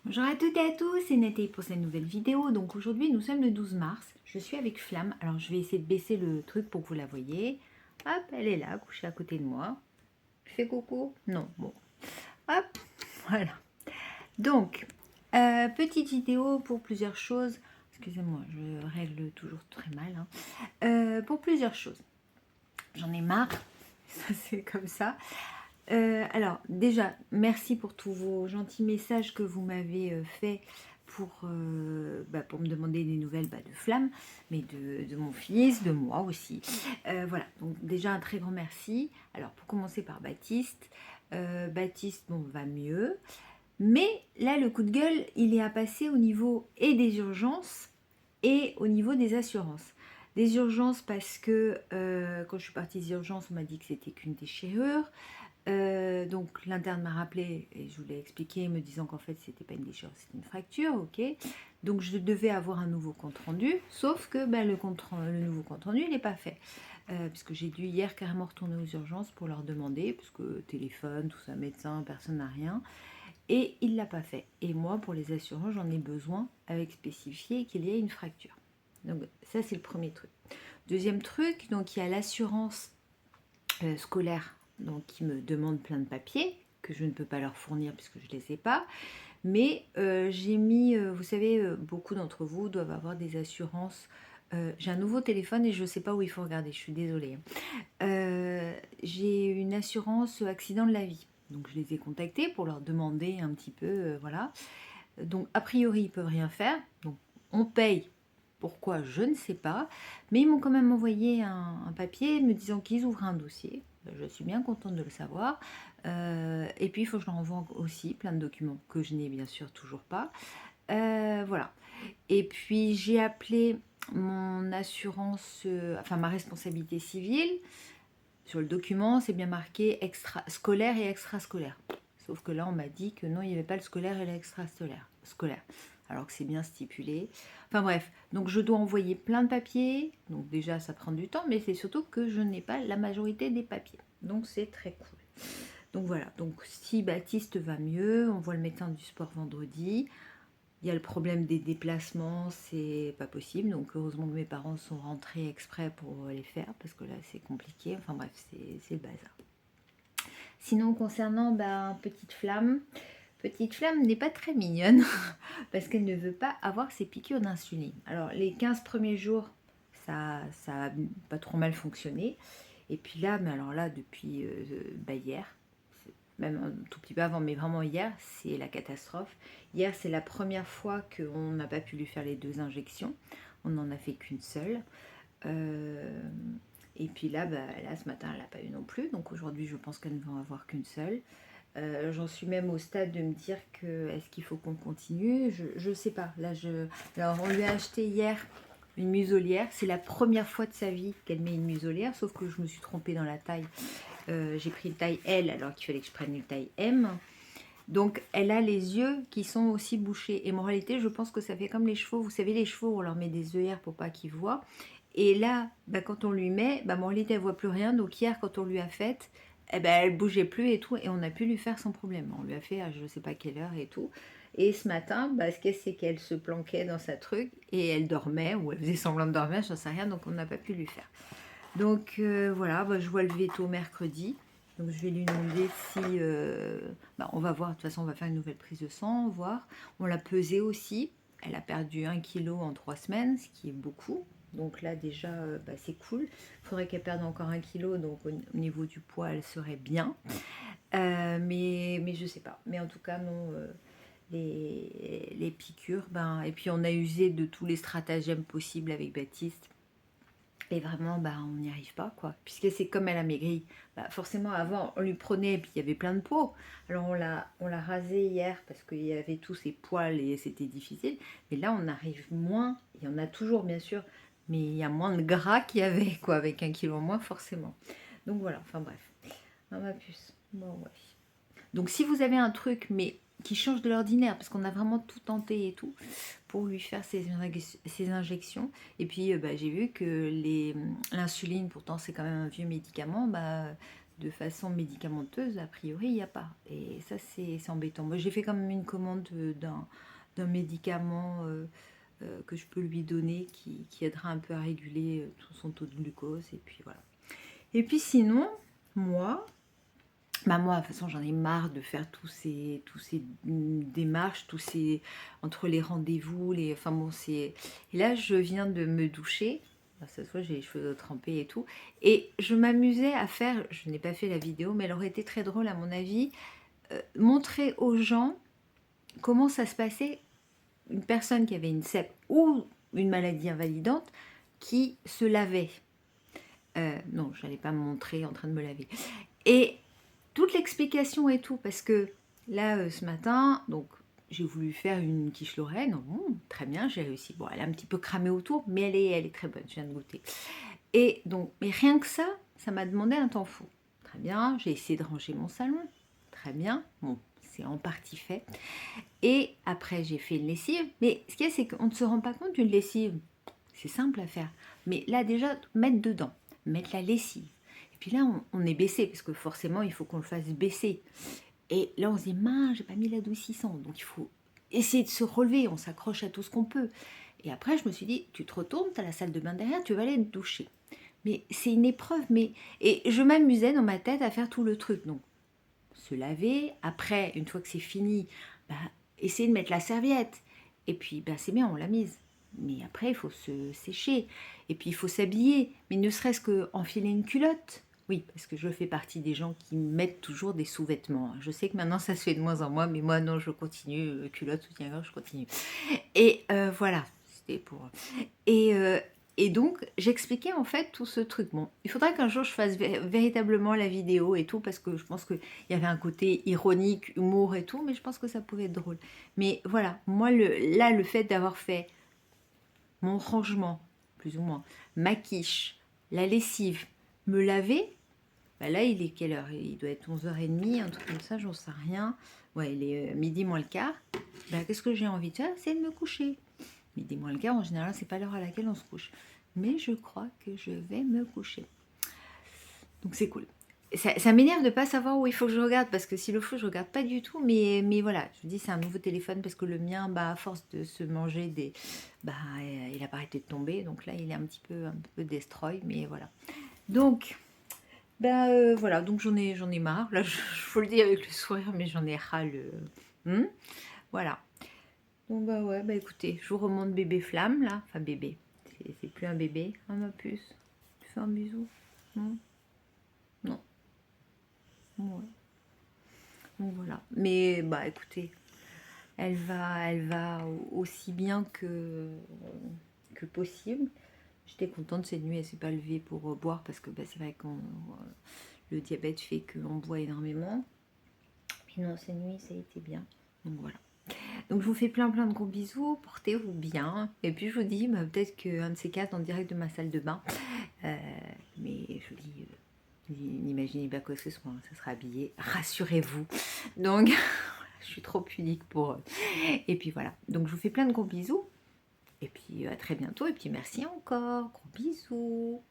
Bonjour à toutes et à tous, c'est Nathalie pour cette nouvelle vidéo. Donc aujourd'hui nous sommes le 12 mars, je suis avec Flamme. Alors je vais essayer de baisser le truc pour que vous la voyez. Hop, elle est là, couchée à côté de moi. Je fais coucou? Non, bon. Hop, voilà. Donc, petite vidéo pour plusieurs choses. Excusez-moi, je règle toujours très mal. Pour plusieurs choses. J'en ai marre, ça c'est comme ça. Alors, déjà, merci pour tous vos gentils messages que vous m'avez fait pour me demander des nouvelles de Flamme, mais de mon fils, de moi aussi. Voilà, donc déjà un très grand merci. Alors, pour commencer par Baptiste. Baptiste, bon, va mieux. Mais là, le coup de gueule, il est à passer au niveau et des urgences et au niveau des assurances. Des urgences parce que quand je suis partie des urgences, on m'a dit que c'était qu'une déchirure. Donc l'interne m'a rappelé et je vous l'ai expliqué, me disant qu'en fait c'était pas une déchirure, c'était une fracture, ok. Donc je devais avoir un nouveau compte rendu, sauf que le nouveau compte rendu il n'est pas fait. Puisque j'ai dû hier carrément retourner aux urgences pour leur demander, puisque téléphone, tout ça, médecin, personne n'a rien. Et il ne l'a pas fait. Et moi, pour les assurances, j'en ai besoin avec spécifié qu'il y ait une fracture. Donc ça c'est le premier truc. Deuxième truc, donc il y a l'assurance scolaire donc qui me demandent plein de papiers que je ne peux pas leur fournir puisque je ne les ai pas. Mais j'ai mis, vous savez, beaucoup d'entre vous doivent avoir des assurances. J'ai un nouveau téléphone et je ne sais pas où il faut regarder, je suis désolée. J'ai une assurance accident de la vie. Donc je les ai contactés pour leur demander un petit peu, voilà. Donc a priori ils peuvent rien faire. Donc on paye. Pourquoi je ne sais pas. Mais ils m'ont quand même envoyé un papier me disant qu'ils ouvraient un dossier. Je suis bien contente de le savoir. Et puis il faut que je leur envoie aussi plein de documents que je n'ai bien sûr toujours pas. Voilà. Et puis j'ai appelé mon assurance, enfin ma responsabilité civile. Sur le document, c'est bien marqué scolaire et extrascolaire. Sauf que là, on m'a dit que non, il n'y avait pas le scolaire et l'extrascolaire. Scolaire. Alors que c'est bien stipulé. Enfin bref, donc je dois envoyer plein de papiers. Donc déjà, ça prend du temps, mais c'est surtout que je n'ai pas la majorité des papiers. Donc c'est très cool. Donc voilà, donc si Baptiste va mieux, on voit le médecin du sport vendredi. Il y a le problème des déplacements, c'est pas possible. Donc heureusement que mes parents sont rentrés exprès pour les faire, parce que là c'est compliqué. Enfin bref, c'est le bazar. Sinon concernant Petite Flamme n'est pas très mignonne, parce qu'elle ne veut pas avoir ses piqûres d'insuline. Alors les 15 premiers jours, ça a pas trop mal fonctionné. Et puis là, mais alors là, depuis hier, même un tout petit peu avant, mais vraiment hier, c'est la catastrophe. Hier, c'est la première fois qu'on n'a pas pu lui faire les 2 injections. On n'en a fait qu'une seule. Et puis là, là, ce matin, elle n'a pas eu non plus. Donc aujourd'hui, je pense qu'elle ne va en avoir qu'une seule. J'en suis même au stade de me dire que est-ce qu'il faut qu'on continue. Je sais pas. Alors, on lui a acheté hier une muselière. C'est la première fois de sa vie qu'elle met une muselière, sauf que je me suis trompée dans la taille. J'ai pris une taille L alors qu'il fallait que je prenne une taille M. Donc elle a les yeux qui sont aussi bouchés. Et en réalité, je pense que ça fait comme les chevaux. Vous savez, les chevaux, on leur met des œillères pour pas qu'ils voient. Et là, quand on lui met, en réalité, elle voit plus rien. Donc hier, quand on lui a fait, elle bougeait plus et tout. Et on a pu lui faire sans problème. On lui a fait à je sais pas quelle heure et tout. Et ce matin, ce qu'elle c'est qu'elle se planquait dans sa truc et elle dormait ou elle faisait semblant de dormir, je ne sais rien. Donc on n'a pas pu lui faire. Donc voilà, je vois le veto mercredi. Donc je vais lui demander si... on va voir, de toute façon on va faire une nouvelle prise de sang, voir. On l'a pesée aussi. Elle a perdu 1 kg en 3 semaines, ce qui est beaucoup. Donc là déjà c'est cool. Il faudrait qu'elle perde encore 1 kg, donc au niveau du poids elle serait bien. Mais je sais pas. Mais en tout cas non... les piqûres, et puis on a usé de tous les stratagèmes possibles avec Baptiste. Et vraiment, on n'y arrive pas, quoi. Puisque c'est comme elle a maigri. Forcément, avant, on lui prenait, et puis il y avait plein de peau. Alors, on l'a rasé hier parce qu'il y avait tous ses poils et c'était difficile. Mais là, on arrive moins. Il y en a toujours, bien sûr. Mais il y a moins de gras qu'il y avait, quoi. Avec 1 kg en moins, forcément. Donc, voilà. Enfin, bref. Ah, ma puce. Bon, ouais. Donc si vous avez un truc, mais qui change de l'ordinaire, parce qu'on a vraiment tout tenté et tout, pour lui faire ses injections. Et puis j'ai vu que l'insuline, pourtant c'est quand même un vieux médicament, de façon médicamenteuse, a priori, il n'y a pas. Et ça, c'est embêtant. Moi, j'ai fait quand même une commande d'un médicament que je peux lui donner qui aidera un peu à réguler son taux de glucose. Et puis voilà. Et puis sinon, moi, de toute façon, j'en ai marre de faire tous ces démarches, entre les rendez-vous, enfin bon, et là, je viens de me doucher. Cette fois, j'ai les cheveux trempés et tout. Et je m'amusais à faire, je n'ai pas fait la vidéo, mais elle aurait été très drôle à mon avis, montrer aux gens comment ça se passait, une personne qui avait une CEP ou une maladie invalidante qui se lavait. Non, je n'allais pas me montrer en train de me laver. Et toute l'explication et tout, parce que là, ce matin, donc j'ai voulu faire une quiche Lorraine. Très bien, j'ai réussi. Bon, elle est un petit peu cramée autour, mais elle est très bonne, je viens de goûter. Et donc, mais rien que ça m'a demandé un temps fou. Très bien, j'ai essayé de ranger mon salon. Très bien, bon, c'est en partie fait. Et après, j'ai fait une lessive. Mais ce qu'il y a, c'est qu'on ne se rend pas compte d'une lessive. C'est simple à faire. Mais là, déjà, mettre dedans, mettre la lessive. Et puis là, on est baissé, parce que forcément, il faut qu'on le fasse baisser. Et là, on se dit, mince, j'ai pas mis l'adoucissant. Donc, il faut essayer de se relever. On s'accroche à tout ce qu'on peut. Et après, je me suis dit, tu te retournes, tu as la salle de bain derrière, tu vas aller te doucher. Mais c'est une épreuve. Et je m'amusais dans ma tête à faire tout le truc. Donc, se laver. Après, une fois que c'est fini, essayer de mettre la serviette. Et puis, c'est bien, on l'a mise. Mais après, il faut se sécher. Et puis, il faut s'habiller. Mais ne serait-ce qu'enfiler une culotte. Oui, parce que je fais partie des gens qui mettent toujours des sous-vêtements. Je sais que maintenant, ça se fait de moins en moins. Mais moi, non, je continue. Culotte, soutien-gorge, je continue. Et voilà. C'était pour... Et donc, j'expliquais en fait tout ce truc. Bon, il faudrait qu'un jour je fasse véritablement la vidéo et tout, parce que je pense qu'il y avait un côté ironique, humour et tout, mais je pense que ça pouvait être drôle. Mais voilà, moi, le fait d'avoir fait mon rangement, plus ou moins, ma quiche, la lessive, me laver, là, il est quelle heure? Il doit être 11h30, un truc comme ça, j'en sais rien. Ouais, il est midi moins le quart. Qu'est-ce que j'ai envie de faire? C'est de me coucher. Midi moins le quart, en général, c'est pas l'heure à laquelle on se couche. Mais je crois que je vais me coucher. Donc c'est cool. Ça m'énerve de ne pas savoir où il faut que je regarde, parce que si le faut, je regarde pas du tout. Mais voilà, je vous dis, c'est un nouveau téléphone, parce que le mien, à force de se manger des... il a pas arrêté de tomber. Donc là, il est un peu destroy, mais voilà. Donc... voilà, donc j'en ai marre. Là, je vous le dis avec le sourire, mais j'en ai ras le... voilà. Bon ouais, écoutez, je vous remonte bébé Flamme là. Enfin bébé, c'est plus un bébé. Ah ma puce, tu fais un bisou? Non. Non. Ouais. Donc voilà. Mais écoutez, elle va aussi bien que possible. J'étais contente cette nuit, elle s'est pas levée pour boire, parce que c'est vrai que le diabète fait qu'on boit énormément. Mais non, cette nuit ça a été bien. Donc voilà. Donc je vous fais plein de gros bisous, portez-vous bien. Et puis je vous dis, peut-être qu'un de ces quatre en direct de ma salle de bain. Mais je vous dis, n'imaginez pas quoi que ce soit, ça sera habillé, rassurez-vous. Donc je suis trop pudique pour eux. Et puis voilà, donc je vous fais plein de gros bisous. Et puis à très bientôt, et puis merci encore, gros bisous.